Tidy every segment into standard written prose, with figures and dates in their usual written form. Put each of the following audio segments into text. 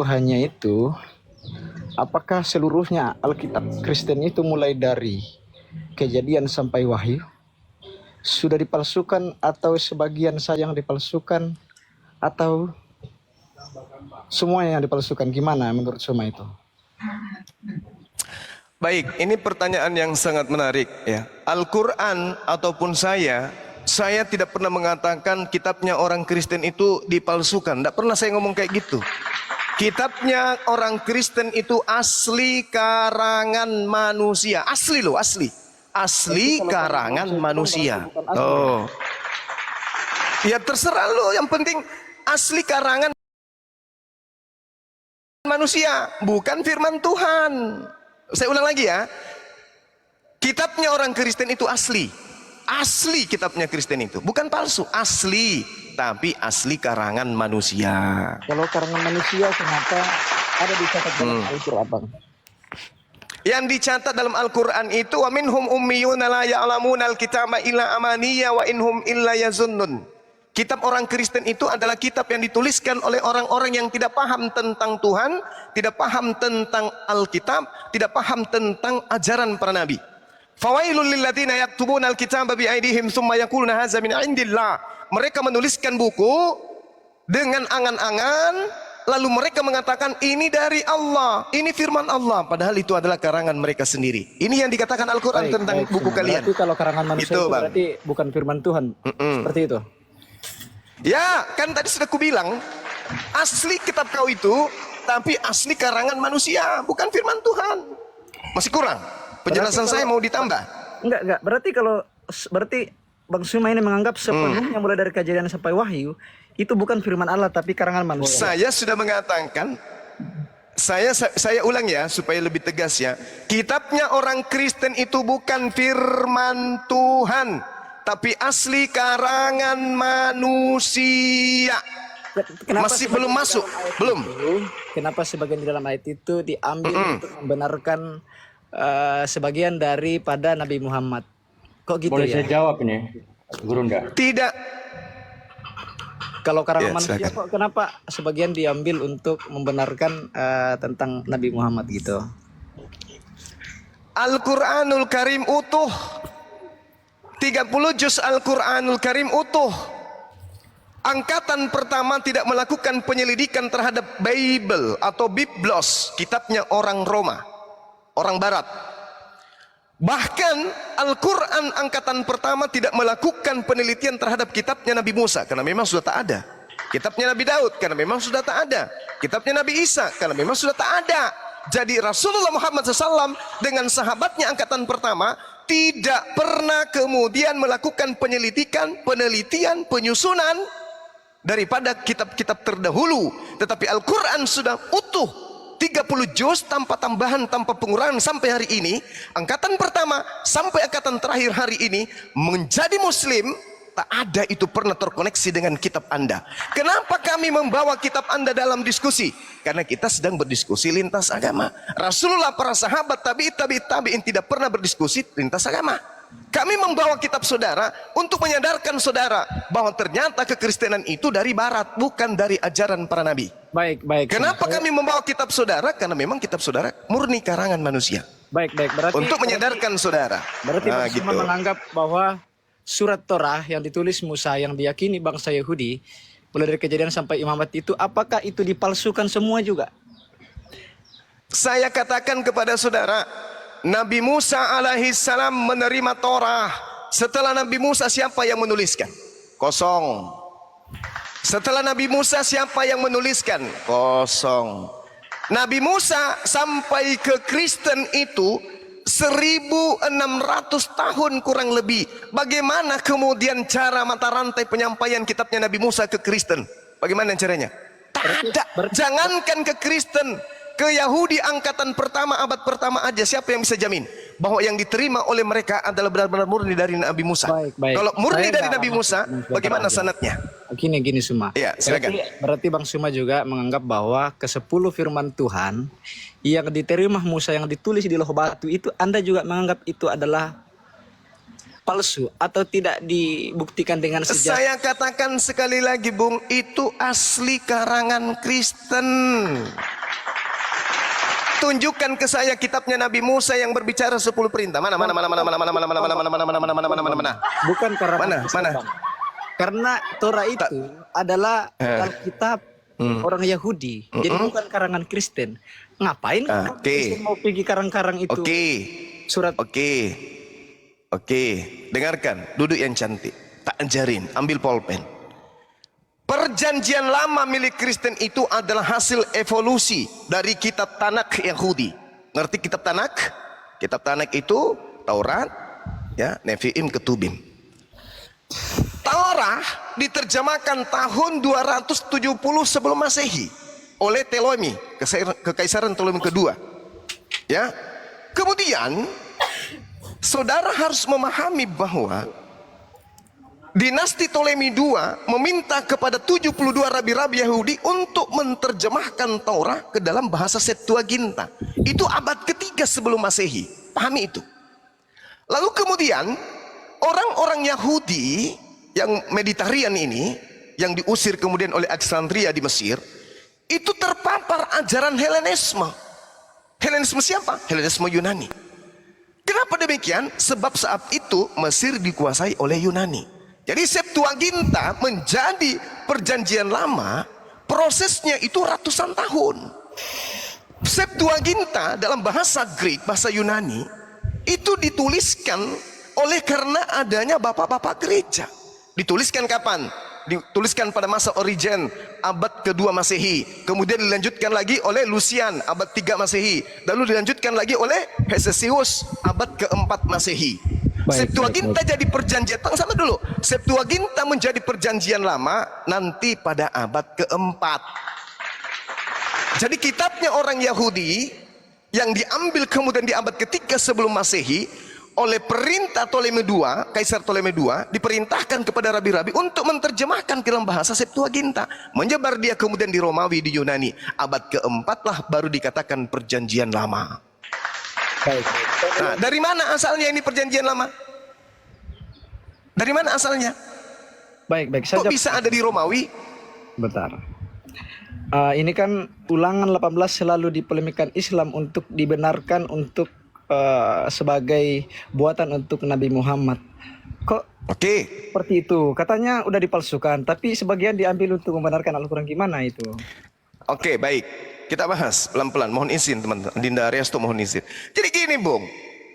hanya itu, apakah seluruhnya Alkitab Kristen itu mulai dari Kejadian sampai Wahyu sudah dipalsukan, atau sebagian saja yang dipalsukan, atau semuanya yang dipalsukan? Gimana menurut Suma itu? Baik, ini pertanyaan yang sangat menarik ya. Al-Quran ataupun saya tidak pernah mengatakan kitabnya orang Kristen itu dipalsukan. Tidak pernah saya ngomong kayak gitu. Kitabnya orang Kristen itu asli karangan manusia. Asli loh, asli. Asli karangan manusia. Oh. Ya terserah lo, yang penting asli karangan manusia, bukan firman Tuhan. Saya ulang lagi ya. Kitabnya orang Kristen itu asli. Asli kitabnya Kristen itu, bukan palsu, asli, tapi asli karangan manusia. Kalau karangan manusia, kenapa ada dicatat dalam Al-Quran? Yang dicatat dalam Al-Quran itu wa minhum ummiyuna la ya'lamuna al-kitaba illa amaniya wa inhum illa yazunnun. Kitab orang Kristen itu adalah kitab yang dituliskan oleh orang-orang yang tidak paham tentang Tuhan, tidak paham tentang Alkitab, tidak paham tentang ajaran para nabi. Fawailul lilladzina yaktubuna alkitaba biaidihim tsumma yaquluna hadza min indillah. Mereka menuliskan buku dengan angan-angan, lalu mereka mengatakan ini dari Allah, ini firman Allah, padahal itu adalah karangan mereka sendiri. Ini yang dikatakan Al-Quran tentang buku kalian. Berarti kalau karangan manusia itu berarti bukan firman Tuhan. Seperti itu. Ya, kan tadi sudah kubilang, asli kitab kau itu, tapi asli karangan manusia, bukan firman Tuhan. Masih kurang? Penjelasan saya mau ditambah? Enggak. Berarti Bang Suma ini menganggap sepenuhnya mulai dari Kejadian sampai Wahyu itu bukan firman Allah tapi karangan manusia. Saya sudah mengatakan, saya ulang ya supaya lebih tegas ya. Kitabnya orang Kristen itu bukan firman Tuhan, tapi asli karangan manusia. Masih belum masuk, belum. Kenapa sebagian di dalam ayat itu diambil untuk membenarkan sebagian daripada Nabi Muhammad? Kok gitu? Boleh ya? saya jawab ini, Gurunda? Tidak. Kalau karangan manusia kok kenapa sebagian diambil untuk membenarkan tentang Nabi Muhammad gitu? Al-Quranul Karim utuh, 30 juz Al-Quranul Karim utuh. Angkatan pertama tidak melakukan penyelidikan terhadap Bible atau Biblos, kitabnya orang Roma, orang Barat. Bahkan Al-Quran angkatan pertama tidak melakukan penelitian terhadap kitabnya Nabi Musa, karena memang sudah tak ada. Kitabnya Nabi Daud, karena memang sudah tak ada. Kitabnya Nabi Isa, karena memang sudah tak ada. Jadi Rasulullah Muhammad SAW dengan sahabatnya angkatan pertama tidak pernah kemudian melakukan penelitian, penyusunan daripada kitab-kitab terdahulu. Tetapi Al-Quran sudah utuh, 30 juz tanpa tambahan, tanpa pengurangan sampai hari ini. Angkatan pertama sampai angkatan terakhir hari ini menjadi muslim, tak ada itu pernah terkoneksi dengan kitab Anda. Kenapa kami membawa kitab Anda dalam diskusi? Karena kita sedang berdiskusi lintas agama. Rasulullah, para sahabat, tabi'in tidak pernah berdiskusi lintas agama. Kami membawa kitab saudara untuk menyadarkan saudara bahwa ternyata kekristenan itu dari barat, bukan dari ajaran para nabi. Baik. Kenapa kami membawa kitab saudara? Karena memang kitab saudara murni karangan manusia. Baik. Berarti untuk menyadarkan saudara. Berarti Bang Suma menganggap bahwa surat Torah yang ditulis Musa yang diyakini bangsa Yahudi mulai dari Kejadian sampai Imamat itu, apakah itu dipalsukan semua juga? Saya katakan kepada saudara, Nabi Musa alaihissalam menerima Torah. Setelah Nabi Musa siapa yang menuliskan? Kosong. Setelah Nabi Musa siapa yang menuliskan? Kosong. Nabi Musa sampai ke Kristen itu 1600 tahun kurang lebih. Bagaimana kemudian cara mata rantai penyampaian kitabnya Nabi Musa ke Kristen? Bagaimana caranya? Tak ada. Jangankan ke Kristen, ke Yahudi angkatan pertama, abad pertama aja, siapa yang bisa jamin bahwa yang diterima oleh mereka adalah benar-benar murni dari Nabi Musa? Baik. Kalau murni dari Nabi Musa, bagaimana sanadnya? Gini Suma. Ya, silakan. Berarti Bang Suma juga menganggap bahwa ke-10 firman Tuhan yang diterima Musa yang ditulis di loh batu itu, Anda juga menganggap itu adalah palsu atau tidak dibuktikan dengan sejarah? Saya katakan sekali lagi, Bung, itu asli karangan Kristen. tunjukkan ke saya kitabnya Nabi Musa yang berbicara 10 perintah. Mana? Bukan karangan Kristen, Mana? Bang. Karena Torah itu adalah Alkitab orang Yahudi. Jadi bukan karangan Kristen. Ngapain Kristen mau pergi karang-karang itu? Surat. Oke. Dengarkan, duduk yang cantik. Tak ajarin, ambil pulpen. Perjanjian lama milik Kristen itu adalah hasil evolusi dari kitab Tanakh Yahudi. Ngerti kitab Tanakh? Kitab Tanakh itu Taurat, ya, Nevi'im, Ketubim. Taurat diterjemahkan tahun 270 sebelum Masehi oleh Ptolemy, Kekaisaran Ptolemy kedua. Ya. Kemudian saudara harus memahami bahwa Dinasti Ptolemy II meminta kepada 72 rabi-rabi Yahudi untuk menerjemahkan Taurat ke dalam bahasa Septuaginta. Itu abad ketiga sebelum Masehi. Pahami itu. Lalu kemudian orang-orang Yahudi yang Mediterranean ini, yang diusir kemudian oleh Alexandria di Mesir, itu terpapar ajaran Helenisme. Helenisme siapa? Helenisme Yunani. Kenapa demikian? Sebab saat itu Mesir dikuasai oleh Yunani. Jadi Septuaginta menjadi perjanjian lama, prosesnya itu ratusan tahun. Septuaginta dalam bahasa Greek, bahasa Yunani, itu dituliskan oleh karena adanya bapak-bapak gereja. Dituliskan kapan? Dituliskan pada masa Origen, abad kedua Masehi. Kemudian dilanjutkan lagi oleh Lucian, abad 3 Masehi. Lalu dilanjutkan lagi oleh Hesekius, abad keempat Masehi. Septuaginta jadi perjanjian, sama dulu. Septuaginta menjadi perjanjian lama nanti pada abad keempat. Jadi kitabnya orang Yahudi yang diambil kemudian di abad ketiga sebelum Masehi oleh perintah Ptolemy II, Kaisar Ptolemy II, diperintahkan kepada rabi-rabi untuk menerjemahkan ke dalam bahasa Septuaginta. Menyebar dia kemudian di Romawi, di Yunani. Abad keempat lah baru dikatakan perjanjian lama. Nah, dari mana asalnya ini perjanjian lama? Dari mana asalnya? Baik. Kok bisa ada di Romawi? Bentar. Ini kan Ulangan 18 selalu dipolemikan Islam untuk dibenarkan untuk sebagai buatan untuk Nabi Muhammad. Kok seperti itu? Katanya udah dipalsukan, tapi sebagian diambil untuk membenarkan Al-Quran. Gimana itu? Oke, baik. Kita bahas pelan-pelan. Mohon izin teman-teman. Dinda Ariasto mohon izin. Jadi gini Bung,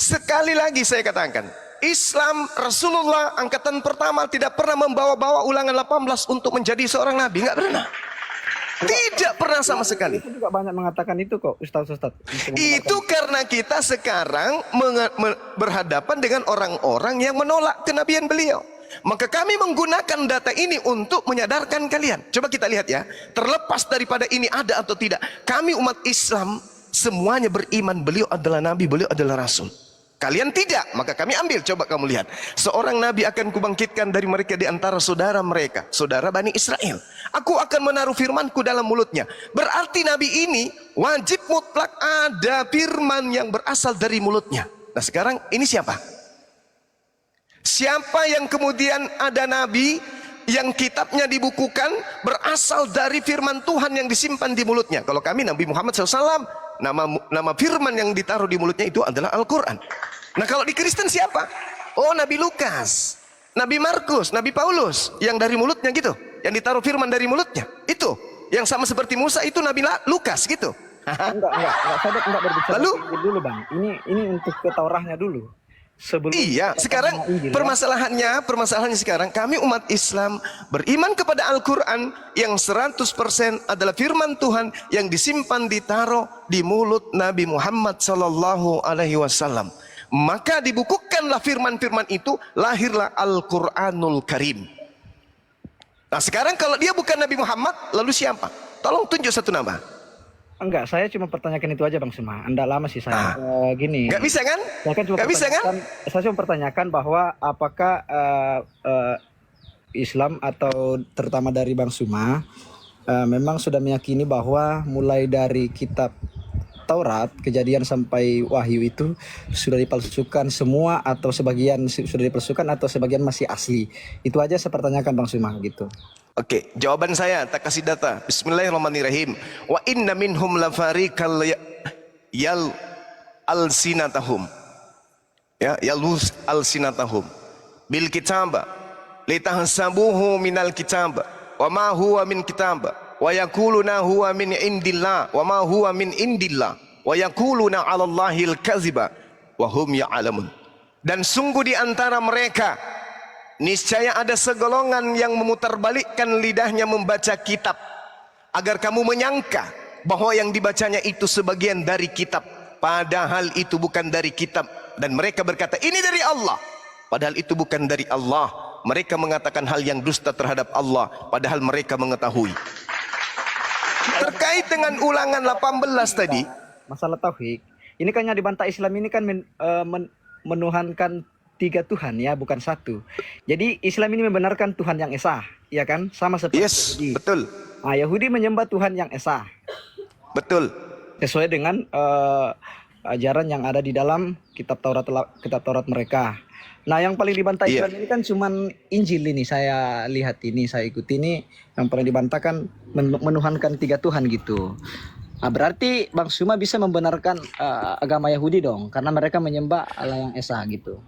sekali lagi saya katakan, Islam Rasulullah angkatan pertama tidak pernah membawa-bawa Ulangan 18 untuk menjadi seorang nabi. Nggak pernah. Tidak pernah sama sekali. Itu juga banyak mengatakan itu kok, Ustaz. Itu karena kita sekarang berhadapan dengan orang-orang yang menolak kenabian beliau. Maka kami menggunakan data ini untuk menyadarkan kalian. Coba kita lihat ya. Terlepas daripada ini ada atau tidak, kami umat Islam semuanya beriman beliau adalah nabi, beliau adalah rasul. Kalian tidak, maka kami ambil. Coba kamu lihat. Seorang nabi akan kubangkitkan dari mereka di antara saudara mereka, saudara Bani Israel. Aku akan menaruh firmanku dalam mulutnya. Berarti nabi ini wajib mutlak ada firman yang berasal dari mulutnya. Nah sekarang ini siapa? Siapa yang kemudian ada nabi yang kitabnya dibukukan berasal dari firman Tuhan yang disimpan di mulutnya? Kalau kami Nabi Muhammad SAW, nama firman yang ditaruh di mulutnya itu adalah Al-Quran. Nah kalau di Kristen siapa? Oh Nabi Lukas, Nabi Markus, Nabi Paulus, yang dari mulutnya gitu, yang ditaruh firman dari mulutnya. Itu yang sama seperti Musa itu Nabi Lukas gitu. Enggak berbicara. Lalu dulu Bang, ini untuk ke Taurahnya dulu. Iya, sekarang permasalahannya sekarang kami umat Islam beriman kepada Al-Quran yang 100% adalah firman Tuhan yang disimpan ditaruh di mulut Nabi Muhammad sallallahu alaihi wasallam. Maka dibukukanlah firman-firman itu, lahirlah Al-Quranul Karim. Nah sekarang kalau dia bukan Nabi Muhammad, lalu siapa? Tolong tunjuk satu nama. Enggak, saya cuma pertanyakan itu aja Bang Suma. Anda lama sih saya. Gini. Nggak bisa kan? Saya cuma pertanyakan bahwa apakah Islam atau terutama dari Bang Suma memang sudah meyakini bahwa mulai dari kitab Taurat, Kejadian sampai Wahyu itu sudah dipalsukan semua atau sebagian sudah dipalsukan atau sebagian masih asli. Itu aja saya pertanyakan Bang Suma gitu. Oke, jawaban saya tak kasih data. Bismillahirrahmanirrahim. Wa inna minhum lafariqal yal alsinatahum, ya, yalus alsinatahum bil kitaba litahsabuhu minal kitaba wa ma huwa min kitaba wa yaquluna huwa min indillah wa ma huwa min indillah wa yaquluna 'ala Allahil kadziba wa hum ya'lamun. Dan sungguh di antara mereka niscaya ada segolongan yang memutarbalikkan lidahnya membaca kitab agar kamu menyangka bahwa yang dibacanya itu sebagian dari kitab, padahal itu bukan dari kitab. Dan mereka berkata ini dari Allah, padahal itu bukan dari Allah. Mereka mengatakan hal yang dusta terhadap Allah, padahal mereka mengetahui. Terkait dengan ulangan 18 tadi, Masalah tauhid, ini kan yang dibantah Islam ini kan menuhankan 3 Tuhan ya, bukan 1. Jadi Islam ini membenarkan Tuhan yang esa, ya kan? Sama seperti yes, Yahudi. betul, Nah, Yahudi menyembah Tuhan yang esa, betul. sesuai dengan ajaran yang ada di dalam kitab Taurat mereka. Nah, yang paling dibantah Iya. Islam ini kan cuman Injil ini, saya lihat ini, saya ikuti ini, yang paling dibantahkan menuhankan 3 Tuhan gitu. Nah, berarti Bang Suma bisa membenarkan agama Yahudi dong, karena mereka menyembah Allah yang esa gitu.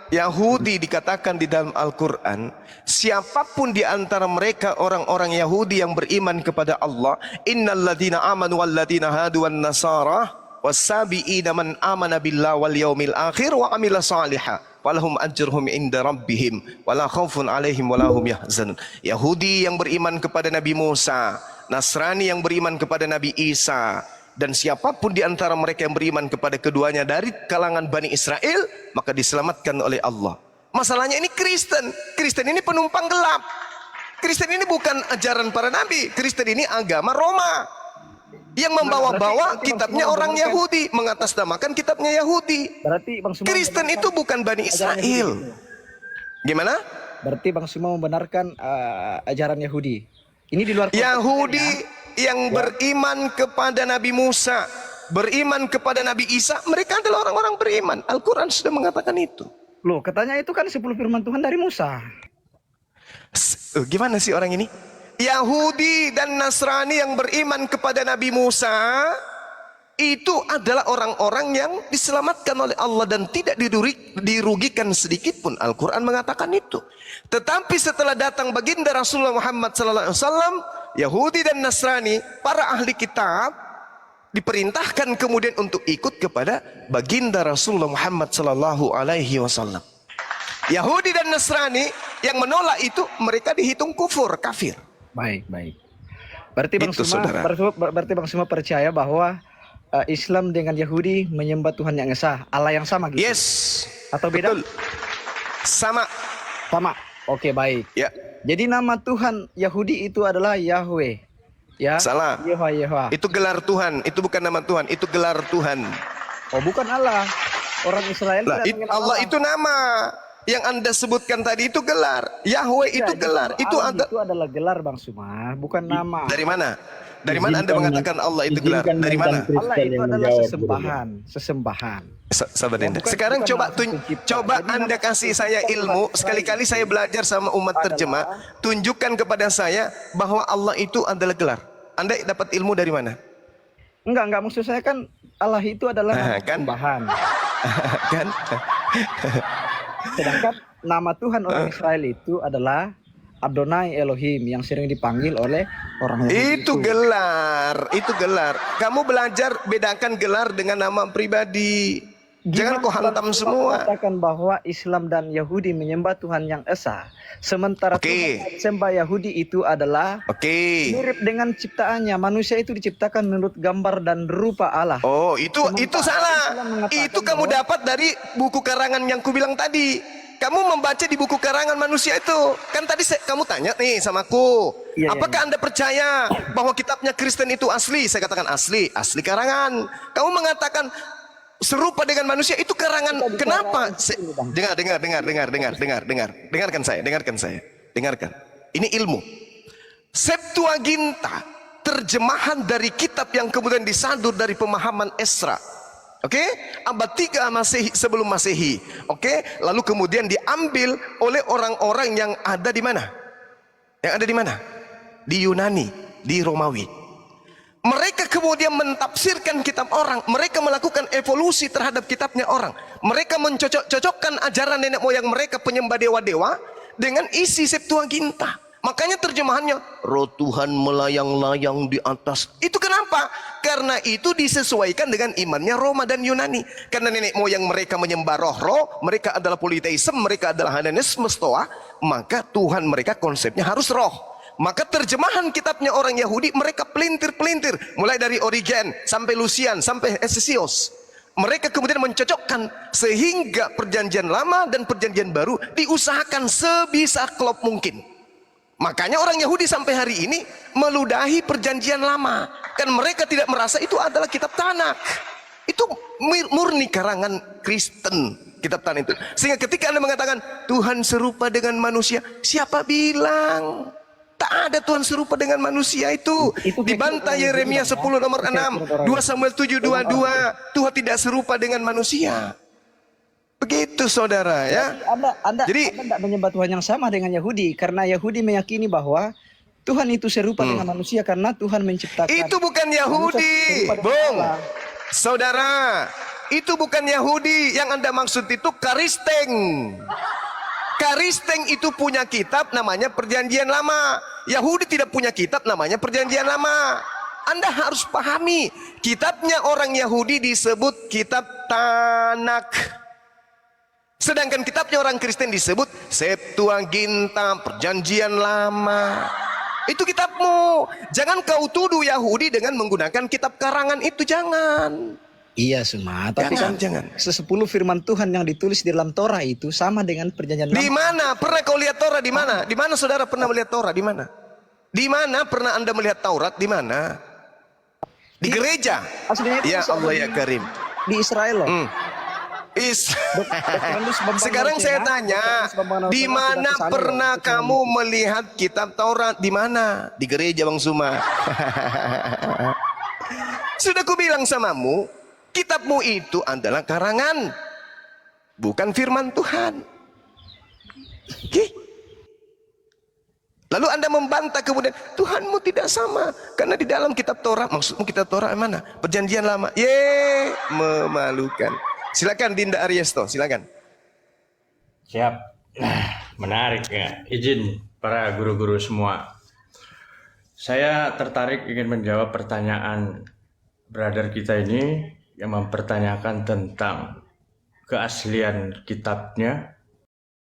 Yahudi dikatakan di dalam Al-Quran, siapapun di antara mereka orang-orang Yahudi yang beriman kepada Allah, innal ladzina amanu wal ladzina hadu wan nasara was-sabiina man amana billahi wal yaumil akhir wa amila salihah walahum ajruhum inda rabbihim wala khaufun alaihim wala hum yahzanun. Yahudi yang beriman kepada Nabi Musa, Nasrani yang beriman kepada Nabi Isa, dan siapapun di antara mereka yang beriman kepada keduanya dari kalangan Bani Israel, maka diselamatkan oleh Allah. Masalahnya ini Kristen. Kristen ini penumpang gelap. Kristen ini bukan ajaran para nabi. Kristen ini agama Roma yang membawa-bawa kitabnya orang Yahudi, mengatasnamakan kitabnya Yahudi. Berarti Bang Suma Kristen itu bukan Bani Israel. Gimana? Berarti Bang Suma membenarkan ajaran Yahudi. Ini di luar Yahudi yang beriman kepada Nabi Musa, beriman kepada Nabi Isa, mereka adalah orang-orang beriman. Al-Quran sudah mengatakan itu. Loh, katanya itu kan 10 firman Tuhan dari Musa. Gimana sih orang ini? Yahudi dan Nasrani yang beriman kepada Nabi Musa itu adalah orang-orang yang diselamatkan oleh Allah dan tidak dirugikan sedikit pun. Al-Quran mengatakan itu. Tetapi setelah datang baginda Rasulullah Muhammad SAW, Yahudi dan Nasrani, para ahli kitab, diperintahkan kemudian untuk ikut kepada baginda Rasulullah Muhammad SAW. Yahudi dan Nasrani yang menolak itu, mereka dihitung kufur, kafir. Baik. Berarti Bang Itu, Suma, saudara. berarti Bang Suma percaya bahwa Islam dengan Yahudi menyembah Tuhan yang esa, Allah yang sama gitu. Yes. Atau beda? Betul. Sama. Sama. Oke, baik. Ya. Jadi nama Tuhan Yahudi itu adalah Yahweh. Ya. Salah. Yehova. Itu gelar Tuhan, itu bukan nama Tuhan, itu gelar Tuhan. Oh, bukan Allah. Orang Israel Lah, tidak mengenal Allah itu nama. Yang Anda sebutkan tadi itu gelar. Yahweh itu Tidak, gelar. Itu Allah ada. itu adalah gelar Bang Suma, bukan nama. Dari mana? Dari mana Anda mengatakan Allah itu gelar? Dari mana? Allah itu adalah sesembahan. Sabar Anda. Bukan- Sekarang bukan coba nama pencipta. coba Jadi Anda nama kasih pencipta saya bukan ilmu. Israel. Sekali-kali saya belajar sama umat terjemah, tunjukkan kepada saya bahwa Allah itu adalah gelar. Anda dapat ilmu dari mana? Enggak maksud saya kan Allah itu adalah nama Kan? sembahan. Kan? Sedangkan nama Tuhan orang Israel itu adalah Adonai Elohim yang sering dipanggil oleh orang Yahudi Itu gelar. Kamu belajar bedakan gelar dengan nama pribadi. Jangan kau hantam semua. Katakan bahwa Islam dan Yahudi menyembah Tuhan yang esa, sementara Oke. Tuhan yang disembah Yahudi itu adalah Oke. mirip dengan ciptaannya. Manusia itu diciptakan menurut gambar dan rupa Allah. Oh, itu Islam salah. mengatakan Itu kamu bahwa- dapat dari buku karangan yang kubilang tadi. Kamu membaca di buku karangan manusia itu. Kan tadi kamu tanya nih sama aku. Iya, Apakah Anda percaya bahwa kitabnya Kristen itu asli? Saya katakan asli karangan. Kamu mengatakan serupa dengan manusia itu karangan. Kenapa? Dengarkan saya. Dengarkan. Ini ilmu. Septuaginta, terjemahan dari kitab yang kemudian disadur dari pemahaman Esra. Oke, abad 3 Masehi, sebelum Masehi. Oke, lalu kemudian diambil oleh orang-orang yang ada di mana? Yang ada di mana? Di Yunani, di Romawi. Mereka kemudian mentafsirkan kitab orang. Mereka melakukan evolusi terhadap kitabnya orang. Mereka mencocok-cocokkan ajaran nenek moyang mereka penyembah dewa-dewa dengan isi Septuaginta. Makanya terjemahannya, roh Tuhan melayang-layang di atas. Itu kenapa? Karena itu disesuaikan dengan imannya Roma dan Yunani. Karena nenek moyang mereka menyembah roh-roh, mereka adalah politeisme, mereka adalah Hellenisme Stoa, maka Tuhan mereka konsepnya harus roh. Maka terjemahan kitabnya orang Yahudi mereka pelintir-pelintir, mulai dari Origen sampai Lucian sampai Hesesios. Mereka kemudian mencocokkan sehingga perjanjian lama dan perjanjian baru diusahakan sebisa klop mungkin. Makanya orang Yahudi sampai hari ini meludahi perjanjian lama. Kan mereka tidak merasa itu adalah kitab Tanakh. Itu murni karangan Kristen, kitab Tanakh itu. Sehingga ketika Anda mengatakan Tuhan serupa dengan manusia, siapa bilang? Tak ada Tuhan serupa dengan manusia itu. Dibantah Yeremia 10 nomor 6, 2 Samuel 7:22, Tuhan tidak serupa dengan manusia. Begitu saudara ya. Jadi Anda tidak menyembah Tuhan yang sama dengan Yahudi, karena Yahudi meyakini bahwa Tuhan itu serupa dengan manusia karena Tuhan menciptakan. Itu bukan Yahudi, Bung. Saudara, itu bukan Yahudi. Yang Anda maksud itu Karisteng. Karisteng itu punya kitab namanya Perjanjian Lama. Yahudi tidak punya kitab namanya Perjanjian Lama. Anda harus pahami, kitabnya orang Yahudi disebut kitab Tanakh. Sedangkan kitabnya orang Kristen disebut Septuaginta, Perjanjian Lama. Itu kitabmu. Jangan kau tuduh Yahudi dengan menggunakan kitab karangan itu, jangan. Iya Suma, tapi Jangan. se-10 firman Tuhan yang ditulis di dalam Torah itu sama dengan perjanjian lama. Di mana? Pernah kau lihat Torah di mana? Di mana saudara pernah melihat Torah? Di mana? Di mana pernah Anda melihat Taurat? Di mana? Di gereja. Aslinya itu Ya Allah ya Karim. di Israel loh. Sekarang saya tanya, di mana pernah kamu melihat kitab Taurat? Di mana? Di gereja Bang Suma. Sudah ku bilang samamu, kitabmu itu adalah karangan, bukan firman Tuhan. Oke? Lalu Anda membantah kemudian, Tuhanmu tidak sama. Karena di dalam kitab Torah, maksudmu kitab Torah mana? Perjanjian lama. Memalukan. Silakan Dinda Ariesto, silakan. Siap. Menarik ya. Izin para guru-guru semua. Saya tertarik ingin menjawab pertanyaan brother kita ini yang mempertanyakan tentang keaslian kitabnya